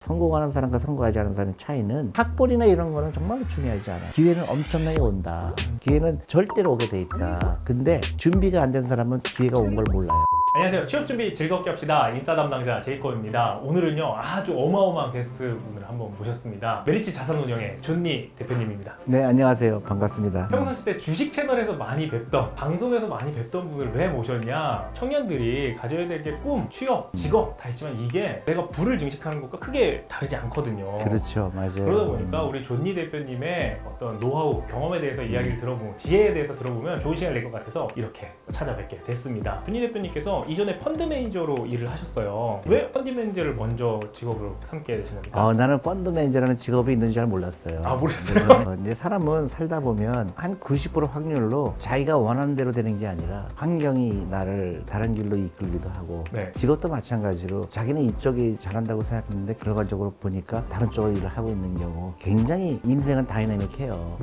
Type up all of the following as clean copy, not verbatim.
성공하는 사람과 성공하지 않은 사람의 차이는 학벌이나 이런 거는 정말로 중요하지 않아. 기회는 엄청나게 온다. 기회는 절대로 오게 돼 있다. 근데 준비가 안 된 사람은 기회가 온 걸 몰라요. 안녕하세요. 취업준비 즐겁게 합시다. 인싸 담당자 제이콥입니다. 오늘은요 아주 어마어마한 게스트분을 한번 모셨습니다. 메리츠 자산운용의 존니 대표님입니다. 네, 안녕하세요. 반갑습니다. 평상시때 주식 채널에서 많이 뵙던, 방송에서 많이 뵙던 분을 왜 모셨냐? 청년들이 가져야 될 게 꿈, 취업, 직업 다 있지만 이게 내가 부를 증식하는 것과 크게 다르지 않거든요. 그렇죠. 맞아요. 그러다 보니까 우리 존니 대표님의 어떤 노하우, 경험에 대해서 이야기를 들어보면, 지혜에 대해서 들어보면 좋은 시간이 될 것 같아서 이렇게 찾아뵙게 됐습니다. 존니 대표님께서 이전에 펀드 매니저로 일을 하셨어요. 왜 펀드 매니저를 먼저 직업으로 삼게 되신 겁니까? 나는 펀드 매니저라는 직업이 있는지 잘 몰랐어요. 아, 모르셨어요? 그래서 이제 사람은 살다 보면 한 90% 확률로 자기가 원하는 대로 되는 게 아니라 환경이 나를 다른 길로 이끌기도 하고 네. 직업도 마찬가지로 자기는 이쪽이 잘한다고 생각했는데 결과적으로 보니까 다른 쪽으로 일을 하고 있는 경우 굉장히 인생은 다이내믹해요.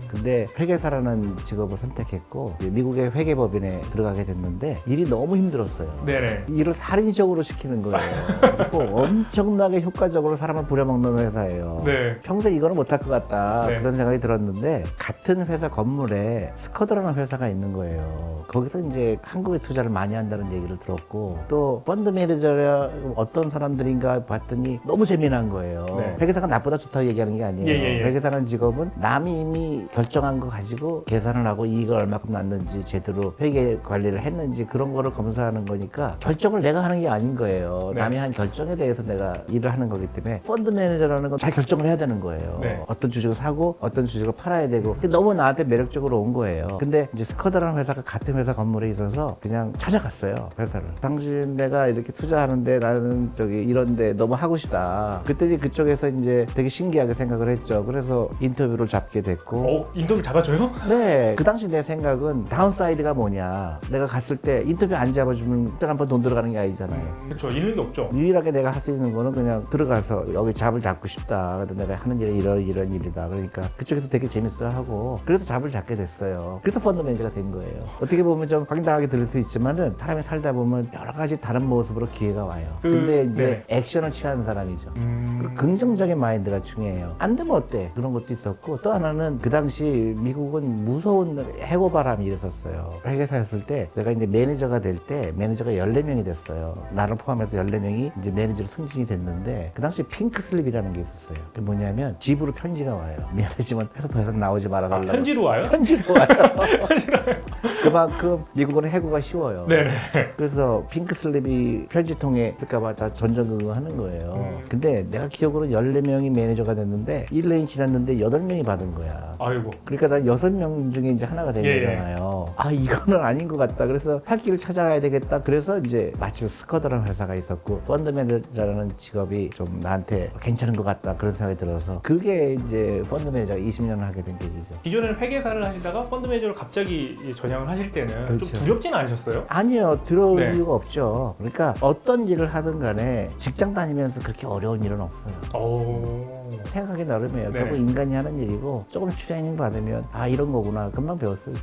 근데 회계사라는 직업을 선택했고 미국의 회계법인에 들어가게 됐는데 일이 너무 힘들었어요. 네네. 일을 살인적으로 시키는 거예요. 그리고 엄청나게 효과적으로 사람을 부려먹는 회사예요. 네. 평생 이거는 못할 것 같다 네. 그런 생각이 들었는데 같은 회사 건물에 스커드라는 회사가 있는 거예요. 거기서 이제 한국에 투자를 많이 한다는 얘기를 들었고 또 펀드 매니저야 어떤 사람들인가 봤더니 너무 재미난 거예요. 네. 회계사가 나보다 좋다고 얘기하는 게 아니에요. 예. 회계사라는 직업은 남이 이미 결정한 거 가지고 계산을 하고 이익을 얼마큼 났는지 제대로 회계 관리를 했는지 그런 거를 검사하는 거니까 결정을 내가 하는 게 아닌 거예요. 네. 남이 한 결정에 대해서 내가 일을 하는 거기 때문에 펀드 매니저라는 건 잘 결정을 해야 되는 거예요. 네. 어떤 주식을 사고 어떤 주식을 팔아야 되고 너무 나한테 매력적으로 온 거예요. 근데 이제 스커드라는 회사가 같은 회사 건물에 있어서 그냥 찾아갔어요. 회사를. 당신 내가 이렇게 투자하는데 나는 저기 이런데 너무 하고 싶다. 그때 이제 그쪽에서 이제 되게 신기하게 생각을 했죠. 그래서 인터뷰를 잡게 됐고 인터뷰 잡아줘요? 네, 그 당시 내 생각은 다운사이드가 뭐냐. 내가 갔을 때 인터뷰 안 잡아주면 일단 한번 돈 들어가는 게 아니잖아요. 그렇죠. 잃는 게 없죠. 유일하게 내가 할 수 있는 거는 그냥 들어가서 여기 잡을 잡고 싶다. 그래서 내가 하는 일이 이런 일이다. 그러니까 그쪽에서 되게 재밌어하고 그래서 잡을 잡게 됐어요. 그래서 펀드 매니저가 된 거예요. 어떻게 보면 좀 황당하게 들릴 수 있지만은 사람이 살다 보면 여러 가지 다른 모습으로 기회가 와요. 근데 이제 액션을 취하는 사람이죠. 그 긍정적인 마인드가 중요해요. 안 되면 어때? 그런 것도 있었고 또 하나는 그 당시 미국은 무서운 해고바람이 일었었어요. 회계사였을 때 내가 이제 매니저가 될 때 매니저가 14명이 됐어요. 나를 포함해서 14명이 이제 매니저로 승진이 됐는데 그 당시 핑크슬립이라는 게 있었어요. 그게 뭐냐면 집으로 편지가 와요. 미안하지만 회사 더 이상 나오지 말아달라고. 편지로 와요? 편지로 와요. 그만큼 미국은 해고가 쉬워요. 네네. 그래서 핑크슬립이 편지통에 있을까봐 다 전전긍긍하는 거예요. 근데 내가 기억으로 14명이 매니저가 됐는데 1년이 지났는데 8명이 받은 거야. 아이고. 그러니까 난 6명 중에 이제 하나가 된 거잖아요. 아, 이거는 아닌 것 같다. 그래서 살 길을 찾아가야 되겠다. 그래서 이제 마침 스커드라는 회사가 있었고 펀드 매니저라는 직업이 좀 나한테 괜찮은 것 같다. 그런 생각이 들어서 그게 이제 펀드 매니저가 20년을 하게 된 계기죠. 기존에는 회계사를 하시다가 펀드 매니저로 갑자기 전향을 하실 때는 그렇죠. 좀 두렵진 않으셨어요? 아니요. 들어올 네. 이유가 없죠. 그러니까 어떤 일을 하든 간에 직장 다니면서 그렇게 어려운 일은 없어요. 생각이 나름이에요. 네. 결국 인간이 하는 일이고 조금 트레이닝 받으면 아 이런 거구나 금방 배웠어요.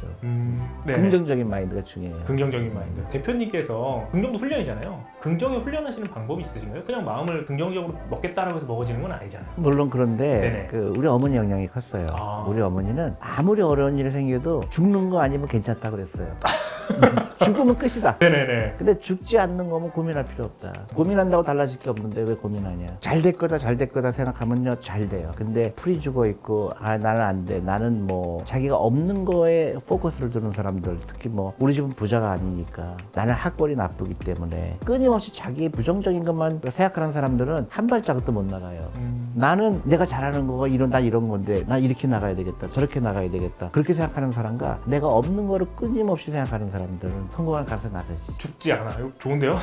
네. 긍정적인 마인드가 중요해요. 긍정적인 마인드. 대표님께서 긍정도 훈련이잖아요. 긍정에 훈련하시는 방법이 있으신가요? 그냥 마음을 긍정적으로 먹겠다라고 해서 먹어지는 건 아니잖아요. 물론 그런데 네네. 그 우리 어머니 영향이 컸어요. 아. 우리 어머니는 아무리 어려운 일이 생겨도 죽는 거 아니면 괜찮다고 그랬어요. 죽으면 끝이다. 네네네. 근데 죽지 않는 거면 고민할 필요 없다. 고민한다고 달라질 게 없는데 왜 고민하냐. 잘 될 거다 생각하면요 잘 돼요. 근데 풀이 죽어 있고 아 나는 안 돼. 나는 뭐 자기가 없는 거에 포커스를 두는 사람들 특히 뭐 우리 집은 부자가 아니니까 나는 학벌이 나쁘기 때문에 끊임없이 자기 부정적인 것만 생각하는 사람들은 한 발자국도 못 나가요. 나는 내가 잘하는 거가 난 이런 건데 나 이렇게 나가야 되겠다. 저렇게 나가야 되겠다. 그렇게 생각하는 사람과 내가 없는 거를 끊임없이 생각하는 사람들은 성공할 가능성이 낮아지죠. 죽지 않아. 이거 좋은데요?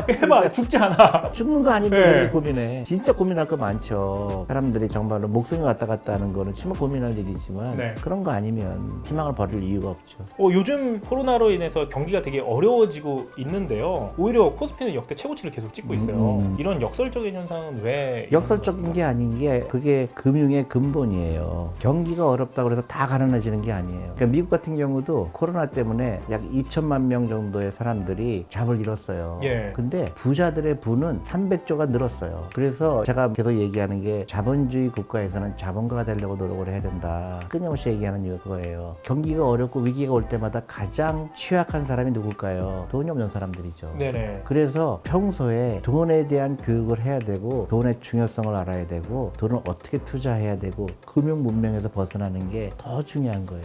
해봐. 죽지 않아. 죽는 거 아니면 네. 왜 고민해? 진짜 고민할 거 많죠. 사람들이 정말로 목숨이 왔다 갔다 하는 거는 정말 고민할 일이지만 네. 그런 거 아니면 희망을 버릴 이유가 없죠. 요즘 코로나로 인해서 경기가 되게 어려워지고 있는데요. 오히려 코스피는 역대 최고치를 계속 찍고 있어요. 이런 역설적인 현상은 왜? 역설적인 게 아닌 게 그게 금융의 근본이에요. 경기가 어렵다고 해서 다 가난해지는 게 아니에요. 그러니까 미국 같은 경우도 코로나 때문에 약 2천만 명 정도의 사람들이 잡을 잃었어요. 예. 근데 부자들의 부는 300조가 늘었어요. 그래서 제가 계속 얘기하는 게 자본주의 국가에서는 자본가가 되려고 노력을 해야 된다. 끊임없이 얘기하는 이유가 그거예요. 경기가 어렵고 위기가 올 때마다 가장 취약한 사람이 누굴까요? 돈이 없는 사람들이죠. 네네. 그래서 평소에 돈에 대한 교육을 해야 되고 돈의 중요성을 알아야 되고 돈을 어떻게 투자해야 되고 금융 문명에서 벗어나는 게 더 중요한 거예요.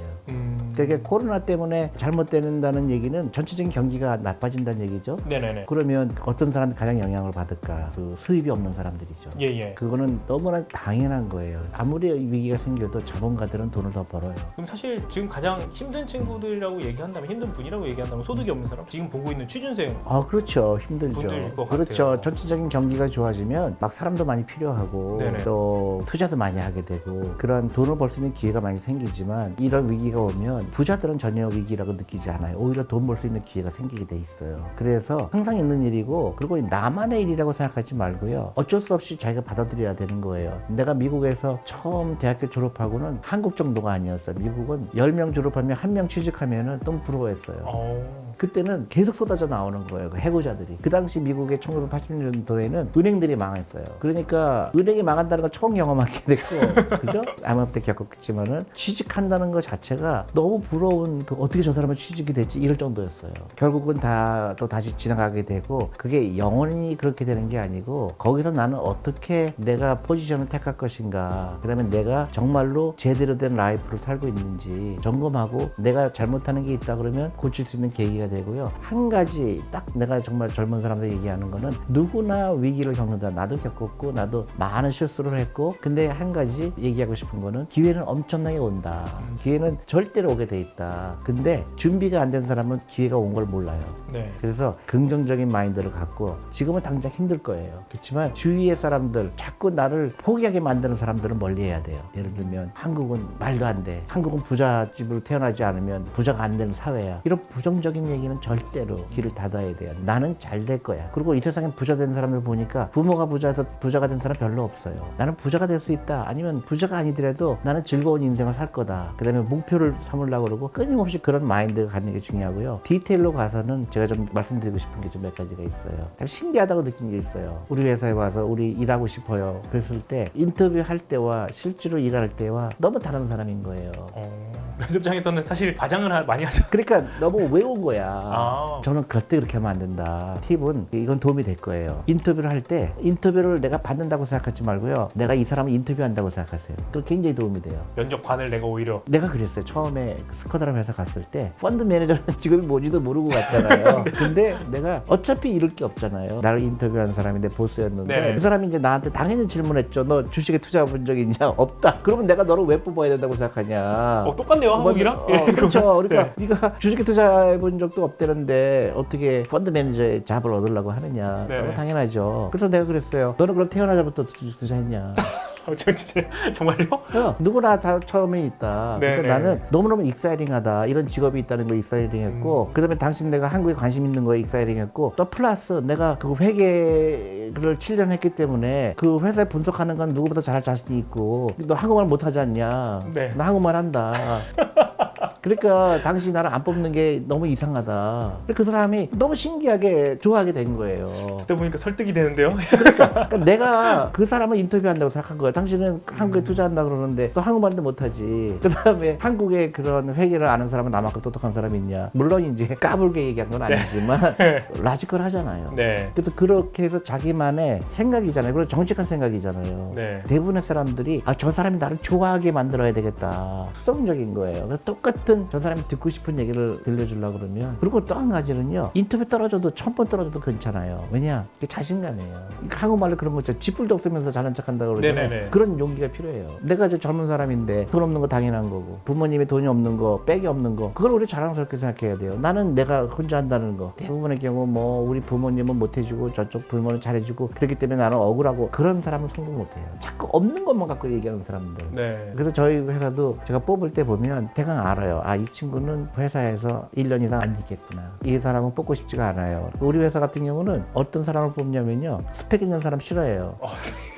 그러니까 코로나 때문에 잘못된다는 얘기는 전체적인 경기가 나빠진다는 얘기죠. 네네네. 그러면 어떤 사람이 가장 영향을 받을까? 그 수입이 없는 사람들이죠. 예예. 그거는 너무나 당연한 거예요. 아무리 위기가 생겨도 자본가들은 돈을 더 벌어요. 그럼 사실 지금 가장 힘든 친구들이라고 얘기한다면 힘든 분이라고 얘기한다면 소득이 없는 사람 지금 보고 있는 취준생 아 그렇죠. 힘들죠. 분들일 것 그렇죠. 같아요. 전체적인 경기가 좋아지면 막 사람도 많이 필요하고 네네. 또 투자도 많이 하게 되고 그런 돈을 벌 수 있는 기회가 많이 생기지만 이런 위기가 오면 부자들은 전혀 위기라고 느끼지 않아요. 오히려 돈 벌 수 있는 기회가 생기게 돼 있어요. 그래서 항상 있는 일이고 그리고 나만의 일이라고 생각하지 말고요. 어쩔 수 없이 자기가 받아들여야 되는 거예요. 내가 미국에서 처음 대학교 졸업하고는 한국 정도가 아니었어요. 미국은 10명 졸업하면 1명 취직하면은 너무 부러워했어요. 그때는 계속 쏟아져 나오는 거예요. 그 해고자들이. 그 당시 미국의 1980년도에는 은행들이 망했어요. 그러니까 은행이 망한다는 걸 처음 경험하게 됐고, 그죠? IMF 때 겪었지만은 취직한다는 것 자체가 너무 부러운 그 어떻게 저 사람은 취직이 됐지 이럴 정도였어요. 결국은 다 또 다시 지나가게 되고 그게 영원히 그렇게 되는 게 아니고 거기서 나는 어떻게 내가 포지션을 택할 것인가. 그다음에 내가 정말로 제대로 된 라이프를 살고 있는지 점검하고 내가 잘못하는 게 있다 그러면 고칠 수 있는 계기가 되고요. 한 가지 딱 내가 정말 젊은 사람들 얘기하는 거는 누구나 위기를 겪는다. 나도 겪었고 나도 많은 실수를 했고 근데 한 가지 얘기하고 싶은 거는 기회는 엄청나게 온다. 기회는 절대로 오게 돼 있다. 근데 준비가 안 된 사람은 기회가 온 걸 몰라요. 네. 그래서 긍정적인 마인드를 갖고 지금은 당장 힘들 거예요. 그렇지만 주위의 사람들 자꾸 나를 포기하게 만드는 사람들은 멀리해야 돼요. 예를 들면 한국은 말도 안 돼. 한국은 부잣집으로 태어나지 않으면 부자가 안 되는 사회야. 이런 부정적인 얘기는 절대로 귀를 닫아야 돼요. 나는 잘 될 거야. 그리고 이 세상에 부자 된 사람을 보니까 부모가 부자여서 부자가 된 사람 별로 없어요. 나는 부자가 될 수 있다. 아니면 부자가 아니더라도 나는 즐거운 인생을 살 거다. 그 다음에 목표를 삼으려고 그러고 끊임없이 그런 마인드가 갖는 게 중요하고요. 디테일로 가서는 제가 좀 말씀드리고 싶은 게 좀 몇 가지가 있어요. 참 신기하다고 느낀 게 있어요. 우리 회사에 와서 우리 일하고 싶어요. 그랬을 때 인터뷰할 때와 실제로 일할 때와 너무 다른 사람인 거예요. 면접장에서는 사실 과장을 많이 하죠. 그러니까 너무 외운 거야. 아. 저는 절대 그렇게 하면 안 된다. 팁은 이건 도움이 될 거예요. 인터뷰를 할 때 인터뷰를 내가 받는다고 생각하지 말고요. 내가 이 사람을 인터뷰한다고 생각하세요. 그거 굉장히 도움이 돼요. 면접관을 내가 오히려 내가 그랬어요. 처음에 스코다람 회사 갔을 때 펀드 매니저라는 직업이 뭔지도 모르고 갔잖아요. 근데 내가 어차피 잃을 게 없잖아요. 나를 인터뷰한 사람이 내 보스였는데 네. 그 사람이 이제 나한테 당연히 질문했죠. 너 주식에 투자해 본 적 있냐? 없다. 그러면 내가 너를 왜 뽑아야 된다고 생각하냐? 똑같네요 한국이랑. 그렇죠. 그러니까 네. 네가 주식에 투자해 본 적도 없다는데 어떻게 펀드 매니저의 잡을 얻으려고 하느냐? 네. 너무 당연하죠. 그래서 내가 그랬어요. 너는 그럼 태어나자부터 주식 투자했냐? 저 진짜 정말요? 누구나 다 처음에 있다. 네, 그러니까 네. 나는 너무너무 익사이링하다. 이런 직업이 있다는 거 익사이링했고 그다음에 당신 내가 한국에 관심 있는 거에 익사이링했고 또 플러스 내가 그 회계를 7년 했기 때문에 그 회사에 분석하는 건 누구보다 잘할 자신이 있고 너 한국말 못하지 않냐? 네. 나 한국말 한다. 그러니까 당신이 나를 안 뽑는 게 너무 이상하다. 그 사람이 너무 신기하게 좋아하게 된 거예요. 듣다 보니까 설득이 되는데요. 그러니까 내가 그 사람을 인터뷰한다고 생각한 거야. 당신은 한국에 투자한다 그러는데 또 한국말도 못하지. 그 다음에 한국의 그런 회계를 아는 사람은 나만큼 똑똑한 사람이 있냐. 물론 이제 까불게 얘기한 건 아니지만 라지컬 하잖아요. 네. 그래서 그렇게 해서 자기만의 생각이잖아요. 그리고 정직한 생각이잖아요. 네. 대부분의 사람들이 저 사람이 나를 좋아하게 만들어야 되겠다. 수성적인 거예요. 그래서 똑같은 저 사람이 듣고 싶은 얘기를 들려주려고 그러면 그리고 또 한 가지는요. 인터뷰 떨어져도 1000번 떨어져도 괜찮아요. 왜냐? 이게 자신감이에요. 한국말로 그런 거 있죠. 쥐뿔도 없으면서 잘난 척한다고 그러잖아요. 네네네. 그런 용기가 필요해요. 내가 저 젊은 사람인데 돈 없는 거 당연한 거고 부모님이 돈이 없는 거 백이 없는 거 그걸 우리 자랑스럽게 생각해야 돼요. 나는 내가 혼자 한다는 거 대부분의 경우 뭐 우리 부모님은 못해주고 저쪽 부모는 잘해주고 그렇기 때문에 나는 억울하고 그런 사람은 성공 못해요. 자꾸 없는 것만 갖고 얘기하는 사람들. 네. 그래서 저희 회사도 제가 뽑을 때 보면 대강 알아요. 아, 이 친구는 회사에서 1년 이상 안 있겠구나. 이 사람은 뽑고 싶지가 않아요. 우리 회사 같은 경우는 어떤 사람을 뽑냐면요. 스펙 있는 사람 싫어해요.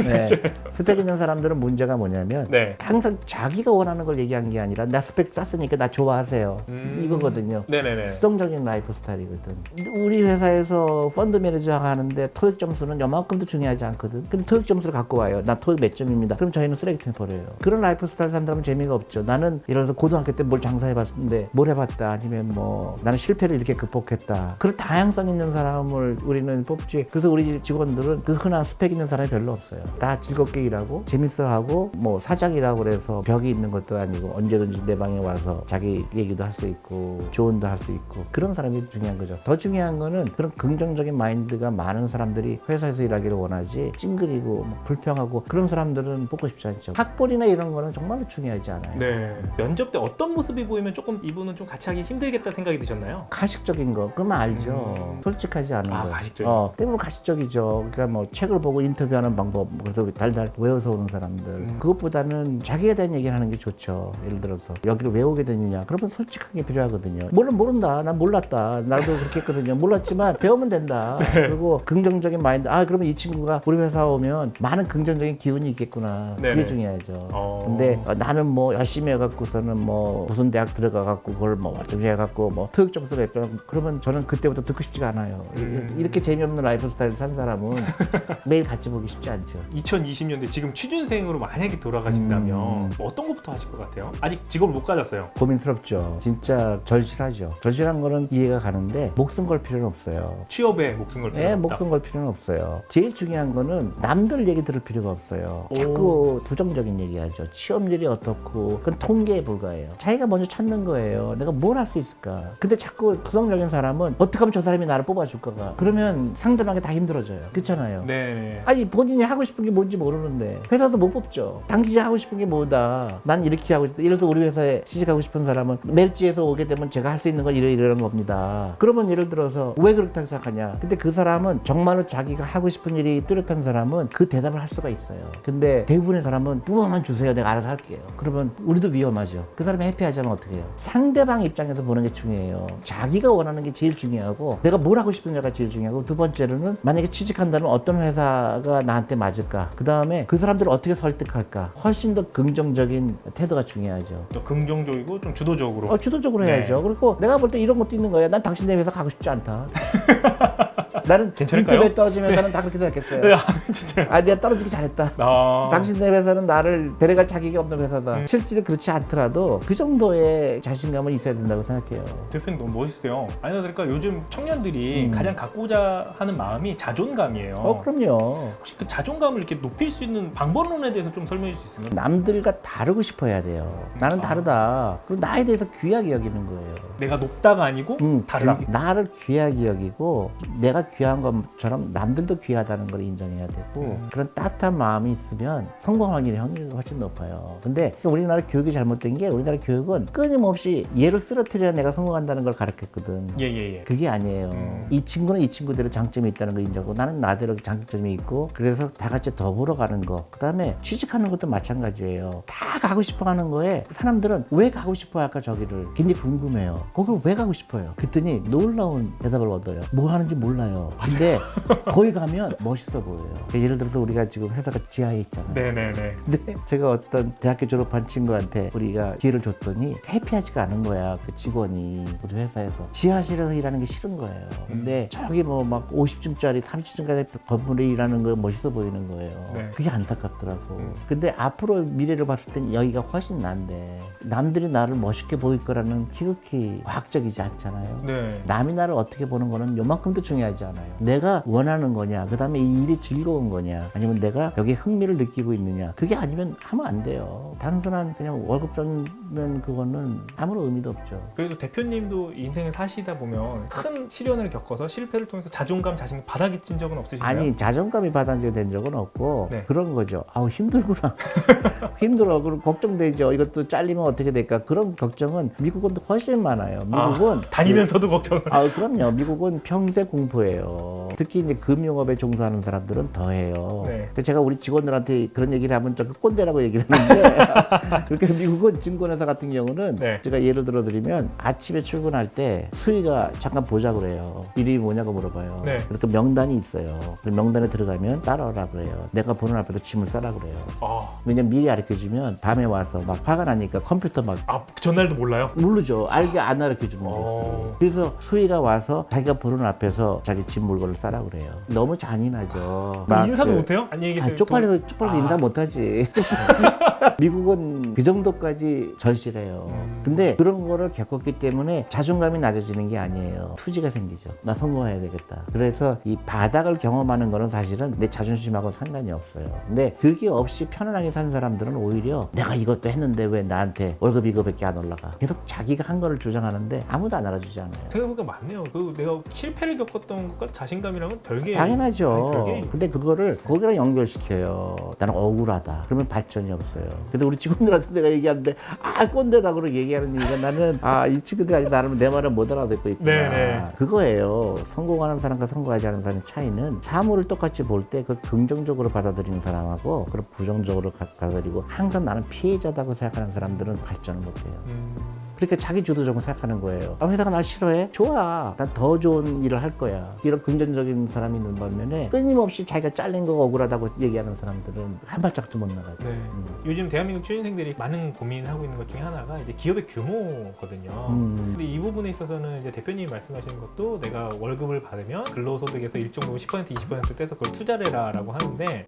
네. 스펙 있는 사람들은 문제가 뭐냐면 네. 항상 자기가 원하는 걸 얘기한 게 아니라 나 스펙 쌌으니까 나 좋아하세요. 이거거든요. 네네네. 수동적인 라이프 스타일이거든. 우리 회사에서 펀드 매니저가 하는데 토익 점수는 요만큼도 중요하지 않거든. 근데 토익 점수를 갖고 와요. 나 토익 몇 점입니다. 그럼 저희는 쓰레기통에 버려요. 그런 라이프 스타일 산다면 재미가 없죠. 나는 예를 들어서 고등학교 때 뭘 장사해봤는데 뭘 해봤다. 아니면 뭐 나는 실패를 이렇게 극복했다. 그런 다양성 있는 사람을 우리는 뽑지. 그래서 우리 직원들은 그 흔한 스펙 있는 사람이 별로 없어요. 다 즐겁게 일하고 재밌어하고 뭐 사장이라고 그래서 벽이 있는 것도 아니고 언제든지 내 방에 와서 자기 얘기도 할 수 있고 조언도 할 수 있고 그런 사람이 중요한 거죠. 더 중요한 거는 그런 긍정적인 마인드가 많은 사람들이 회사에서 일하기를 원하지 찡그리고 뭐 불평하고 그런 사람들은 뽑고 싶지 않죠. 학벌이나 이런 거는 정말로 중요하지 않아요. 네. 면접 때 어떤 모습이 보이면 조금 이분은 좀 같이 하기 힘들겠다 생각이 드셨나요? 가식적인 거 그러면 알죠. 솔직하지 않은 거. 가식적인 대부분 가식적이죠. 그러니까 뭐 책을 보고 인터뷰하는 방법 그래서 달달 외워서 오는 사람들 그것보다는 자기에 대한 얘기를 하는 게 좋죠. 예를 들어서 여기를 왜 오게 됐느냐 그러면 솔직한 게 필요하거든요. 모른다. 난 몰랐다. 나도 그렇게 했거든요. 몰랐지만 배우면 된다. 그리고 긍정적인 마인드 그러면 이 친구가 우리 회사 오면 많은 긍정적인 기운이 있겠구나. 그게 중요하죠. 근데 나는 뭐 열심히 해갖고서는 뭐 무슨 대학 들어가갖고 그걸 뭐 어떻게 해갖고 뭐 토익 점수 몇 점 그러면 저는 그때부터 듣고 싶지가 않아요. 이렇게 재미없는 라이프 스타일 산 사람은 매일 같이 보기 쉽지 않죠. 2020년대 지금 취준생으로 만약에 돌아가신다면 어떤 것부터 하실 것 같아요? 아직 직업을 못 가졌어요. 고민스럽죠. 진짜 절실하죠. 절실한 거는 이해가 가는데 목숨 걸 필요는 없어요. 취업에 목숨 걸 필요는 없다. 목숨 걸 필요는 없어요. 제일 중요한 거는 남들 얘기 들을 필요가 없어요. 자꾸 부정적인 얘기하죠. 취업률이 어떻고 그건 통계에 불과해요. 자기가 먼저 찾는 거예요. 내가 뭘 할 수 있을까? 근데 자꾸 부정적인 사람은 어떻게 하면 저 사람이 나를 뽑아줄까가 그러면 상대방이 다 힘들어져요. 그렇잖아요. 네. 아니 본인이 하고 싶은 게 뭔지 모르는데 회사도 못 뽑죠. 당신이 하고 싶은 게 뭐다. 난 이렇게 하고 싶다. 예를 들어서 우리 회사에 취직하고 싶은 사람은 멜지에서 오게 되면 제가 할 수 있는 건 이런 겁니다. 그러면 예를 들어서 왜 그렇다고 생각하냐. 근데 그 사람은 정말로 자기가 하고 싶은 일이 뚜렷한 사람은 그 대답을 할 수가 있어요. 근데 대부분의 사람은 뽑아만 주세요. 내가 알아서 할게요. 그러면 우리도 위험하죠. 그 사람이 해피하지 않으면 어떻게 해요? 상대방 입장에서 보는 게 중요해요. 자기가 원하는 게 제일 중요하고 내가 뭘 하고 싶은가가 제일 중요하고 두 번째로는 만약에 취직한다면 어떤 회사가 나한테 맞을까? 그 다음에 그 사람들을 어떻게 설득할까? 훨씬 더 긍정적인 태도가 중요하죠. 또 긍정적이고 좀 주도적으로. 주도적으로 해야죠. 그리고 내가 볼 때 이런 것도 있는 거예요. 난 당신네 회사 가고 싶지 않다. 나는 괜찮을까요? 인터뷰에 떨어지면서는 다 그렇게 생각했어요. 진짜요? 내가 떨어지기 잘했다. 당신네 회사는 나를 데려갈 자격이 없는 회사다. 실제로 그렇지 않더라도 그 정도의 자신감은 있어야 된다고 생각해요. 대표님 너무 멋있어요. 아니 그러니까 요즘 청년들이 가장 갖고자 하는 마음이 자존감이에요. 그럼요. 혹시 그 자존감을 이렇게 높일 수 있는 방법론에 대해서 좀 설명해 주실 수 있나요? 남들과 다르고 싶어 해야 돼요. 나는 다르다. 그리고 나에 대해서 귀하게 여기는 거예요. 내가 높다가 아니고 다르다. 나를 귀하게 여기고 내가 귀한 것처럼 남들도 귀하다는 걸 인정해야 되고 그런 따뜻한 마음이 있으면 성공 확률이 훨씬 높아요. 근데 우리나라 교육이 잘못된 게 우리나라 교육은 끊임없이 얘를 쓰러뜨려야 내가 성공한다는 걸 가르쳤거든. 예. 그게 아니에요. 이 친구는 이 친구대로 장점이 있다는 걸 인정하고 나는 나대로 장점이 있고 그래서 다 같이 더불어 가는 거. 그 다음에 취직하는 것도 마찬가지예요. 다 가고 싶어 하는 거에 사람들은 왜 가고 싶어 할까 저기를 굉장히 궁금해요. 거기를 왜 가고 싶어요? 그랬더니 놀라운 대답을 얻어요. 뭐 하는지 몰라요. 근데 거기 가면 멋있어 보여요. 예를 들어서 우리가 지금 회사가 지하에 있잖아요. 네네네. 근데 제가 어떤 대학교 졸업한 친구한테 우리가 기회를 줬더니 해피하지가 않은 거야. 그 직원이 우리 회사에서 지하실에서 일하는 게 싫은 거예요. 근데 저기 뭐 막 50층짜리 30층짜리 건물에 일하는 거 멋있어 보이는 거예요. 네. 그게 안타깝더라고. 근데 앞으로 미래를 봤을 땐 여기가 훨씬 난데 남들이 나를 멋있게 보일 거라는 지극히 과학적이지 않잖아요. 네. 남이 나를 어떻게 보는 거는 요만큼도 중요하지 않아요. 내가 원하는 거냐, 그 다음에 이 일이 즐거운 거냐, 아니면 내가 여기에 흥미를 느끼고 있느냐. 그게 아니면 하면 안 돼요. 단순한 그냥 월급 받는 그거는 아무런 의미도 없죠. 그래도 대표님도 인생을 사시다 보면 큰 시련을 겪어서 실패를 통해서 자존감, 자신감 바닥이 찐 적은 없으신가요? 아니 자존감이 바닥이 된 적은 없고 네. 그런 거죠. 아우 힘들구나. 힘들어. 그리고 걱정되죠. 이것도 잘리면 어떻게 될까. 그런 걱정은 미국은 훨씬 많아요. 미국은 다니면서도 걱정을. 그럼요. 미국은 평생 공포예요. 특히 이제 금융업에 종사하는 사람들은 더해요. 네. 그래서 제가 우리 직원들한테 그런 얘기를 하면 좀 꼰대라고 얘기를 하는데 그렇게 미국은 증권회사 같은 경우는 네. 제가 예를 들어 드리면 아침에 출근할 때 수위가 잠깐 보자 그래요. 이름이 뭐냐고 물어봐요. 네. 그러니까 명단이 있어요. 그 명단에 들어가면 따라오라 그래요. 내가 보는 앞에서 짐을 싸라 그래요. 아, 왜냐면 미리 가르쳐주면 밤에 와서 막 화가 나니까 컴퓨터 막 전날도 몰라요? 모르죠. 알게 안 가르쳐주는 거죠. 그래서 수희가 와서 자기가 보는 앞에서 자기 집 물건을 싸라 그래요. 너무 잔인하죠. 막 인사도 그- 못해요? 안녕히 계세요. 쪽팔려서 아. 인사 못하지. 미국은 그 정도까지 절실해요. 근데 그런 거를 겪었기 때문에 자존감이 낮아지는 게 아니에요. 투지가 생기죠. 나 성공해야 되겠다. 그래서 이 바닥을 경험하는 거는 사실은 내 자존심하고 상관이 없어요. 근데 그게 없이 편안하게 산 사람들은 오히려 내가 이것도 했는데 왜 나한테 월급 이거밖에 안 올라가. 계속 자기가 한 거를 주장하는데 아무도 안 알아주지 않아요. 생각해보니까 맞네요. 그 내가 실패를 겪었던 것과 자신감이랑은 별개. 당연하죠. 아니, 별개. 근데 그거를 거기랑 연결시켜요. 나는 억울하다. 그러면 발전이 없어요. 그래서 우리 직원들한테 내가 얘기하는데 꼰대다 그러고 얘기하는 이유가 나는 이 친구들이 아직 나름 내 말을 못 알아듣고 있구나. 네네. 그거예요. 성공하는 사람과 성공하지 않는 사람의 차이는 사물을 똑같이 볼 때 그걸 긍정적으로 받아들이는 사람하고 그걸 부정적으로 받아들이고 항상 나는 피해자다고 생각하는 사람들은 발전을 못해요. 그러니까 자기 주도적으로 생각하는 거예요. 회사가 날 싫어해? 좋아. 난 더 좋은 일을 할 거야. 이런 긍정적인 사람이 있는 반면에 끊임없이 자기가 잘린 거가 억울하다고 얘기하는 사람들은 한 발짝도 못 나가죠. 네. 요즘 대한민국 취준생들이 많은 고민하고 있는 것 중에 하나가 이제 기업의 규모거든요. 근데 이 부분에 있어서는 이제 대표님이 말씀하시는 것도 내가 월급을 받으면 근로소득에서 일정 부분 10% 20% 떼서 그걸 투자를 해라라고 하는데